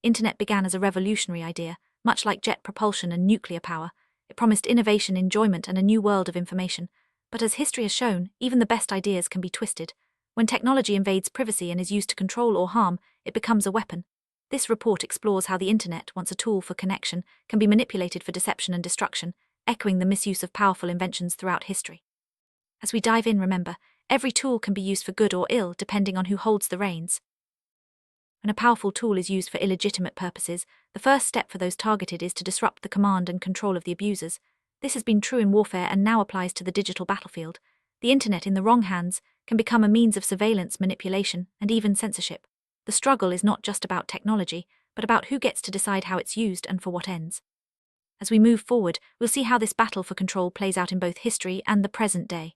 Internet began as a revolutionary idea, much like jet propulsion and nuclear power. It promised innovation, enjoyment, and a new world of information. But as history has shown, even the best ideas can be twisted. When technology invades privacy and is used to control or harm, it becomes a weapon. This report explores how the internet, once a tool for connection, can be manipulated for deception and destruction, echoing the misuse of powerful inventions throughout history. As we dive in, remember, every tool can be used for good or ill depending on who holds the reins. When a powerful tool is used for illegitimate purposes, the first step for those targeted is to disrupt the command and control of the abusers. This has been true in warfare and now applies to the digital battlefield. The internet, in the wrong hands, can become a means of surveillance, manipulation, and even censorship. The struggle is not just about technology, but about who gets to decide how it's used and for what ends. As we move forward, we'll see how this battle for control plays out in both history and the present day.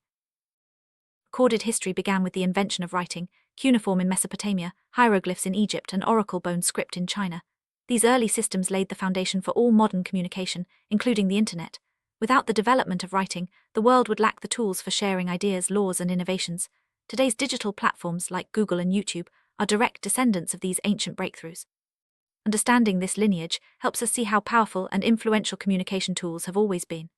Recorded history began with the invention of writing, cuneiform in Mesopotamia, hieroglyphs in Egypt, and oracle-bone script in China. These early systems laid the foundation for all modern communication, including the internet. Without the development of writing, the world would lack the tools for sharing ideas, laws, and innovations. Today's digital platforms, like Google and YouTube, are direct descendants of these ancient breakthroughs. Understanding this lineage helps us see how powerful and influential communication tools have always been.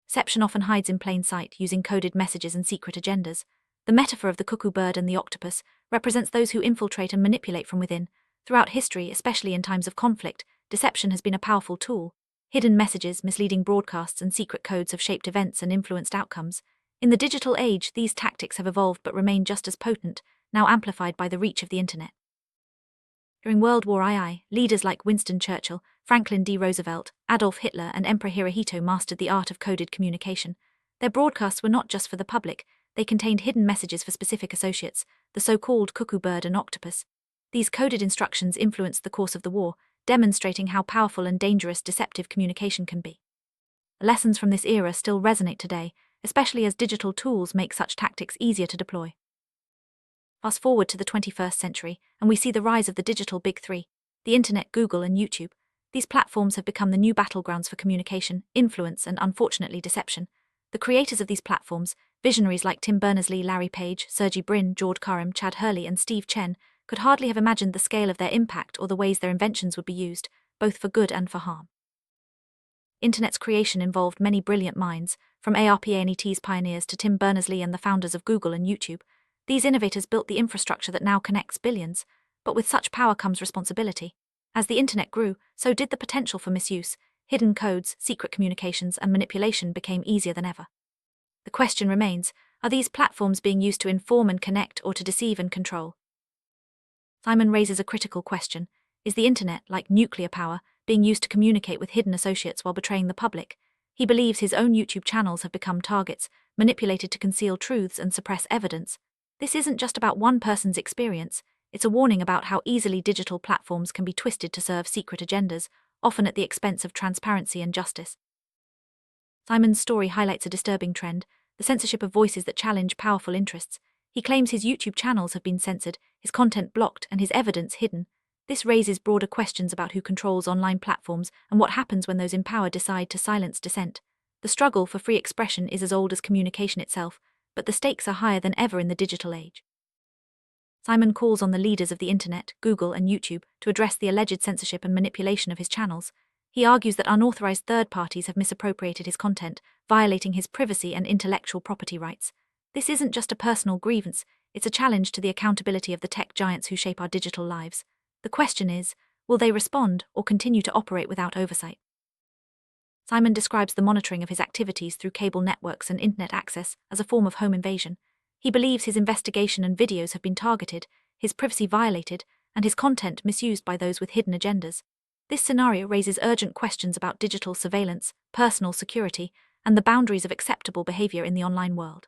Deception often hides in plain sight, using coded messages and secret agendas. The metaphor of the cuckoo bird and the octopus represents those who infiltrate and manipulate from within. Throughout history, especially in times of conflict, deception has been a powerful tool. Hidden messages, misleading broadcasts, and secret codes have shaped events and influenced outcomes. In the digital age, these tactics have evolved but remain just as potent, now amplified by the reach of the internet. During World War II, leaders like Winston Churchill, Franklin D. Roosevelt, Adolf Hitler, and Emperor Hirohito mastered the art of coded communication. Their broadcasts were not just for the public, they contained hidden messages for specific associates, the so-called cuckoo bird and octopus. These coded instructions influenced the course of the war, demonstrating how powerful and dangerous deceptive communication can be. The lessons from this era still resonate today, especially as digital tools make such tactics easier to deploy. Fast forward to the 21st century, and we see the rise of the digital big three: the internet, Google, and YouTube. These platforms have become the new battlegrounds for communication, influence, and unfortunately deception. The creators of these platforms, visionaries like Tim Berners-Lee, Larry Page, Sergey Brin, George Carlin, Chad Hurley, and Steve Chen, could hardly have imagined the scale of their impact or the ways their inventions would be used, both for good and for harm. Internet's creation involved many brilliant minds, from ARPANET's pioneers to Tim Berners-Lee and the founders of Google and YouTube. These innovators built the infrastructure that now connects billions, but with such power comes responsibility. As the internet grew, so did the potential for misuse. Hidden codes, secret communications, and manipulation became easier than ever. The question remains, are these platforms being used to inform and connect or to deceive and control? Simon raises a critical question: is the internet, like nuclear power, being used to communicate with hidden associates while betraying the public? He believes his own YouTube channels have become targets, manipulated to conceal truths and suppress evidence. This isn't just about one person's experience, it's a warning about how easily digital platforms can be twisted to serve secret agendas, often at the expense of transparency and justice. Simon's story highlights a disturbing trend: the censorship of voices that challenge powerful interests. He claims his YouTube channels have been censored, his content blocked, and his evidence hidden. This raises broader questions about who controls online platforms and what happens when those in power decide to silence dissent. The struggle for free expression is as old as communication itself, but the stakes are higher than ever in the digital age. Simon calls on the leaders of the internet, Google and YouTube, to address the alleged censorship and manipulation of his channels. He argues that unauthorized third parties have misappropriated his content, violating his privacy and intellectual property rights. This isn't just a personal grievance, it's a challenge to the accountability of the tech giants who shape our digital lives. The question is, will they respond or continue to operate without oversight? Simon describes the monitoring of his activities through cable networks and internet access as a form of home invasion. He believes his investigation and videos have been targeted, his privacy violated, and his content misused by those with hidden agendas. This scenario raises urgent questions about digital surveillance, personal security, and the boundaries of acceptable behavior in the online world.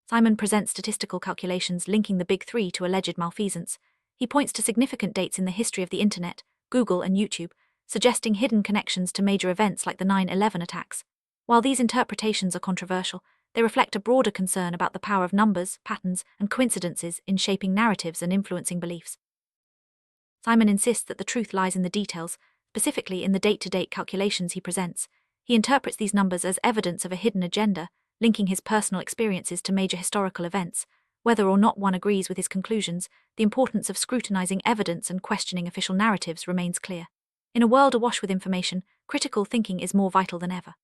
Simon presents statistical calculations linking the big three to alleged malfeasance. He points to significant dates in the history of the internet, Google and YouTube, suggesting hidden connections to major events like the 9/11 attacks. While these interpretations are controversial, they reflect a broader concern about the power of numbers, patterns, and coincidences in shaping narratives and influencing beliefs. Simon insists that the truth lies in the details, specifically in the date-to-date calculations he presents. He interprets these numbers as evidence of a hidden agenda, linking his personal experiences to major historical events. Whether or not one agrees with his conclusions, the importance of scrutinizing evidence and questioning official narratives remains clear. In a world awash with information, critical thinking is more vital than ever.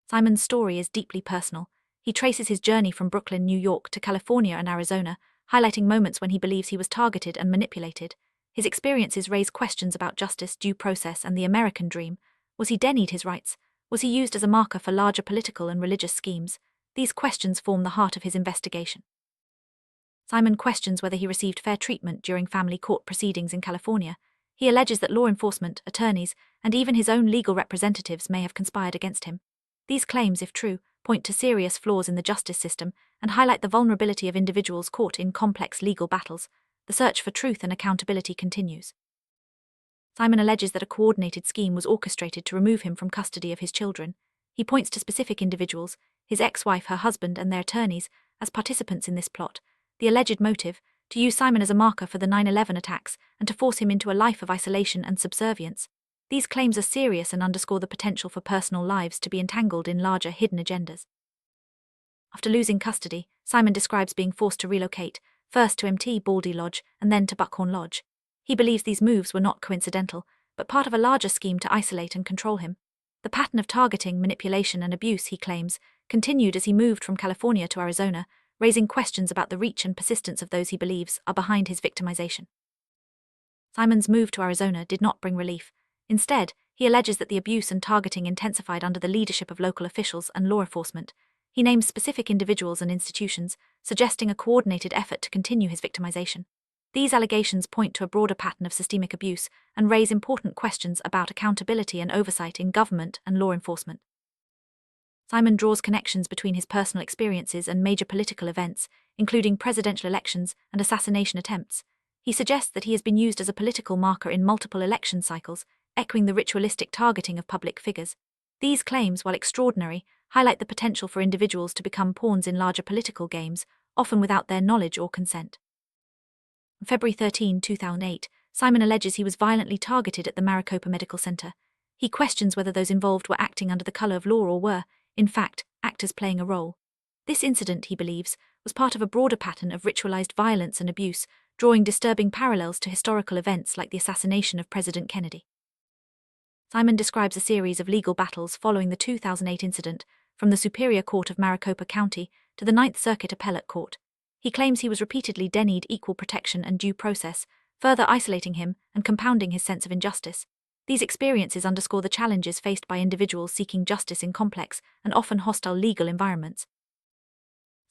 Simon's story is deeply personal. He traces his journey from Brooklyn, New York to California and Arizona, highlighting moments when he believes he was targeted and manipulated. His experiences raise questions about justice, due process, and the American dream. Was he denied his rights? Was he used as a marker for larger political and religious schemes? These questions form the heart of his investigation. Simon questions whether he received fair treatment during family court proceedings in California. He alleges that law enforcement, attorneys, and even his own legal representatives may have conspired against him. These claims, if true, point to serious flaws in the justice system and highlight the vulnerability of individuals caught in complex legal battles. The search for truth and accountability continues. Simon alleges that a coordinated scheme was orchestrated to remove him from custody of his children. He points to specific individuals, his ex-wife, her husband, and their attorneys, as participants in this plot. The alleged motive, to use Simon as a marker for the 9/11 attacks and to force him into a life of isolation and subservience. These claims are serious and underscore the potential for personal lives to be entangled in larger hidden agendas. After losing custody, Simon describes being forced to relocate, first to Mt. Baldy Lodge and then to Buckhorn Lodge. He believes these moves were not coincidental, but part of a larger scheme to isolate and control him. The pattern of targeting, manipulation, and abuse, he claims, continued as he moved from California to Arizona, raising questions about the reach and persistence of those he believes are behind his victimization. Simon's move to Arizona did not bring relief. Instead, he alleges that the abuse and targeting intensified under the leadership of local officials and law enforcement. He names specific individuals and institutions, suggesting a coordinated effort to continue his victimization. These allegations point to a broader pattern of systemic abuse and raise important questions about accountability and oversight in government and law enforcement. Simon draws connections between his personal experiences and major political events, including presidential elections and assassination attempts. He suggests that he has been used as a political marker in multiple election cycles, echoing the ritualistic targeting of public figures. These claims, while extraordinary, highlight the potential for individuals to become pawns in larger political games, often without their knowledge or consent. On February 13, 2008, Simon alleges he was violently targeted at the Maricopa Medical Center. He questions whether those involved were acting under the color of law or were, in fact, actors playing a role. This incident, he believes, was part of a broader pattern of ritualized violence and abuse, drawing disturbing parallels to historical events like the assassination of President Kennedy. Simon describes a series of legal battles following the 2008 incident, from the Superior Court of Maricopa County to the Ninth Circuit Appellate Court. He claims he was repeatedly denied equal protection and due process, further isolating him and compounding his sense of injustice. These experiences underscore the challenges faced by individuals seeking justice in complex and often hostile legal environments.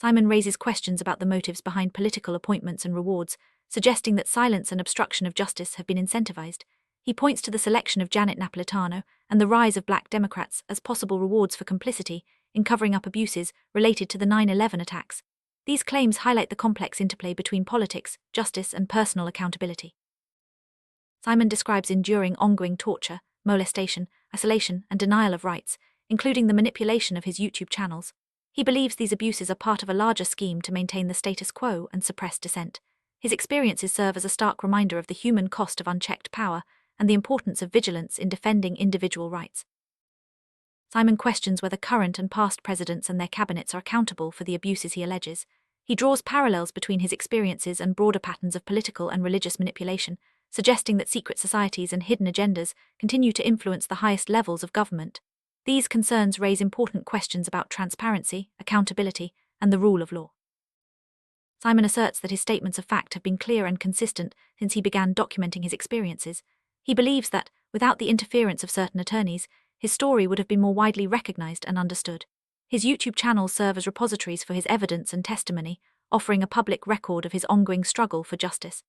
Simon raises questions about the motives behind political appointments and rewards, suggesting that silence and obstruction of justice have been incentivized. He points to the selection of Janet Napolitano and the rise of Black Democrats as possible rewards for complicity in covering up abuses related to the 9/11 attacks. These claims highlight the complex interplay between politics, justice, and personal accountability. Simon describes enduring ongoing torture, molestation, isolation, and denial of rights, including the manipulation of his YouTube channels. He believes these abuses are part of a larger scheme to maintain the status quo and suppress dissent. His experiences serve as a stark reminder of the human cost of unchecked power and the importance of vigilance in defending individual rights. Simon questions whether current and past presidents and their cabinets are accountable for the abuses he alleges. He draws parallels between his experiences and broader patterns of political and religious manipulation, suggesting that secret societies and hidden agendas continue to influence the highest levels of government. These concerns raise important questions about transparency, accountability, and the rule of law. Simon asserts that his statements of fact have been clear and consistent since he began documenting his experiences. He believes that, without the interference of certain attorneys, his story would have been more widely recognized and understood. His YouTube channels serve as repositories for his evidence and testimony, offering a public record of his ongoing struggle for justice.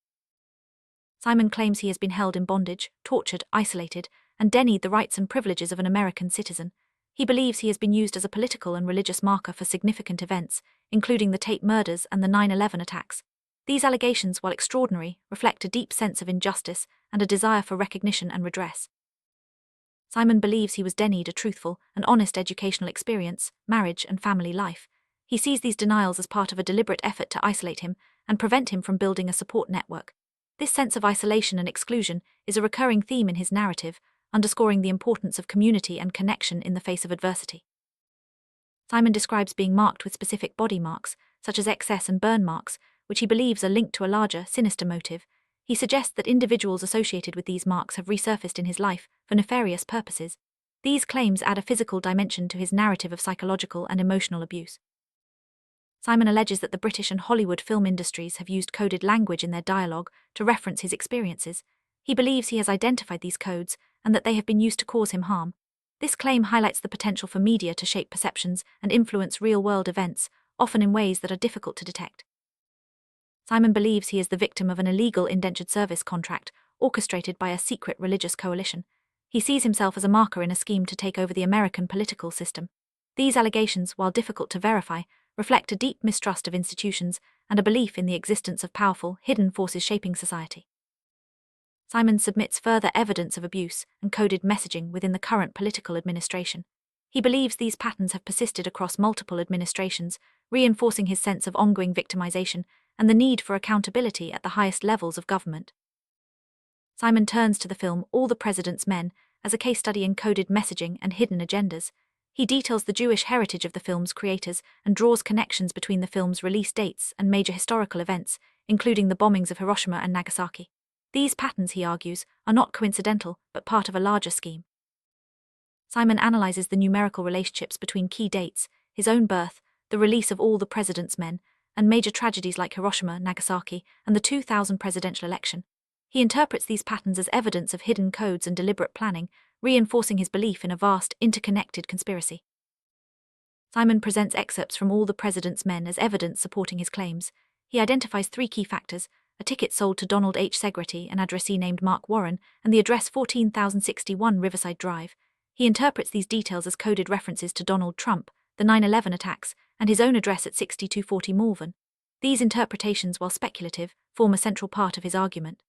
Simon claims he has been held in bondage, tortured, isolated, and denied the rights and privileges of an American citizen. He believes he has been used as a political and religious marker for significant events, including the Tate murders and the 9/11 attacks. These allegations, while extraordinary, reflect a deep sense of injustice and a desire for recognition and redress. Simon believes he was denied a truthful and honest educational experience, marriage, and family life. He sees these denials as part of a deliberate effort to isolate him and prevent him from building a support network. This sense of isolation and exclusion is a recurring theme in his narrative, underscoring the importance of community and connection in the face of adversity. Simon describes being marked with specific body marks, such as excess and burn marks, which he believes are linked to a larger, sinister motive. He suggests that individuals associated with these marks have resurfaced in his life for nefarious purposes. These claims add a physical dimension to his narrative of psychological and emotional abuse. Simon alleges that the British and Hollywood film industries have used coded language in their dialogue to reference his experiences. He believes he has identified these codes and that they have been used to cause him harm. This claim highlights the potential for media to shape perceptions and influence real-world events, often in ways that are difficult to detect. Simon believes he is the victim of an illegal indentured service contract orchestrated by a secret religious coalition. He sees himself as a marker in a scheme to take over the American political system. These allegations, while difficult to verify, reflect a deep mistrust of institutions and a belief in the existence of powerful, hidden forces shaping society. Simon submits further evidence of abuse and coded messaging within the current political administration. He believes these patterns have persisted across multiple administrations, reinforcing his sense of ongoing victimization and the need for accountability at the highest levels of government. Simon turns to the film All the President's Men as a case study in coded messaging and hidden agendas. He details the Jewish heritage of the film's creators and draws connections between the film's release dates and major historical events, including the bombings of Hiroshima and Nagasaki. These patterns, he argues, are not coincidental, but part of a larger scheme. Simon analyzes the numerical relationships between key dates, his own birth, the release of All the President's Men, and major tragedies like Hiroshima, Nagasaki, and the 2000 presidential election. He interprets these patterns as evidence of hidden codes and deliberate planning, reinforcing his belief in a vast, interconnected conspiracy. Simon presents excerpts from All the President's Men as evidence supporting his claims. He identifies three key factors: a ticket sold to Donald H. Segretti, an addressee named Mark Warren, and the address 14,061 Riverside Drive. He interprets these details as coded references to Donald Trump, the 9/11 attacks, and his own address at 6240 Malvern. These interpretations, while speculative, form a central part of his argument.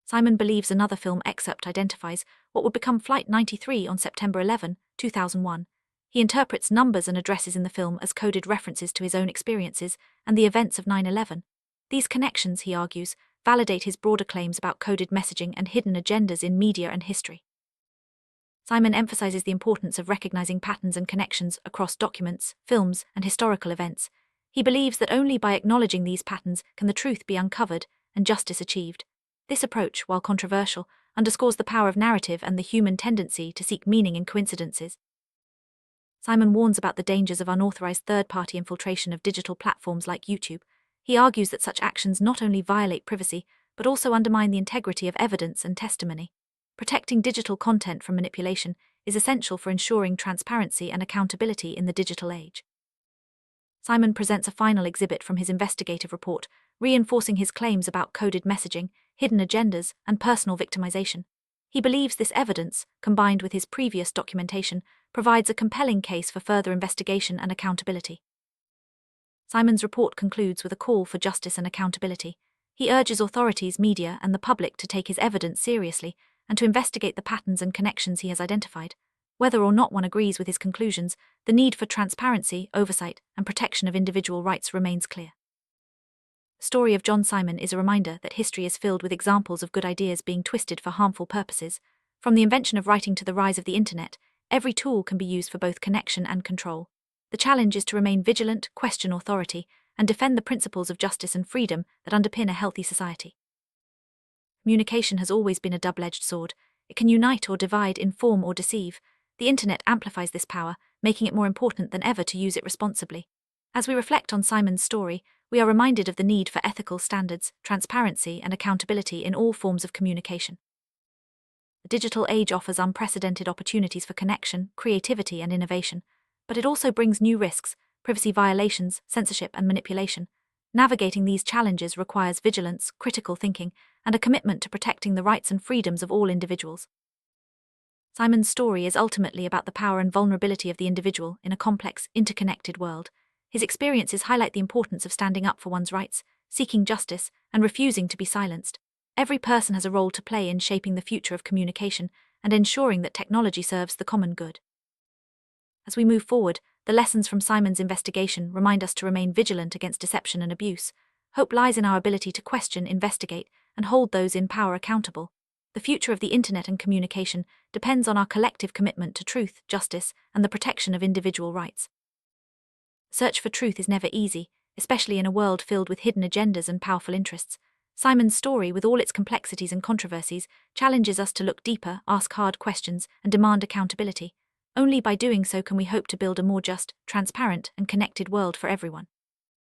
Simon believes another film excerpt identifies what would become Flight 93 on September 11, 2001. He interprets numbers and addresses in the film as coded references to his own experiences and the events of 9/11. These connections, he argues, validate his broader claims about coded messaging and hidden agendas in media and history. Simon emphasizes the importance of recognizing patterns and connections across documents, films, and historical events. He believes that only by acknowledging these patterns can the truth be uncovered and justice achieved. This approach, while controversial, underscores the power of narrative and the human tendency to seek meaning in coincidences. Simon warns about the dangers of unauthorized third-party infiltration of digital platforms like YouTube. He argues that such actions not only violate privacy, but also undermine the integrity of evidence and testimony. Protecting digital content from manipulation is essential for ensuring transparency and accountability in the digital age. Simon presents a final exhibit from his investigative report, reinforcing his claims about coded messaging, hidden agendas, and personal victimization. He believes this evidence, combined with his previous documentation, provides a compelling case for further investigation and accountability. Simon's report concludes with a call for justice and accountability. He urges authorities, media, and the public to take his evidence seriously and to investigate the patterns and connections he has identified. Whether or not one agrees with his conclusions, the need for transparency, oversight, and protection of individual rights remains clear. The story of John Simon is a reminder that history is filled with examples of good ideas being twisted for harmful purposes. From the invention of writing to the rise of the internet, every tool can be used for both connection and control. The challenge is to remain vigilant, question authority, and defend the principles of justice and freedom that underpin a healthy society. Communication has always been a double-edged sword. It can unite or divide, inform or deceive. The internet amplifies this power, making it more important than ever to use it responsibly. As we reflect on Simon's story, we are reminded of the need for ethical standards, transparency, and accountability in all forms of communication. The digital age offers unprecedented opportunities for connection, creativity, and innovation, but it also brings new risks: privacy violations, censorship, and manipulation. Navigating these challenges requires vigilance, critical thinking, and a commitment to protecting the rights and freedoms of all individuals. Simon's story is ultimately about the power and vulnerability of the individual in a complex, interconnected world. His experiences highlight the importance of standing up for one's rights, seeking justice, and refusing to be silenced. Every person has a role to play in shaping the future of communication and ensuring that technology serves the common good. As we move forward, the lessons from Simon's investigation remind us to remain vigilant against deception and abuse. Hope lies in our ability to question, investigate, and hold those in power accountable. The future of the internet and communication depends on our collective commitment to truth, justice, and the protection of individual rights. Search for truth is never easy, especially in a world filled with hidden agendas and powerful interests. Simon's story, with all its complexities and controversies, challenges us to look deeper, ask hard questions, and demand accountability. Only by doing so can we hope to build a more just, transparent, and connected world for everyone.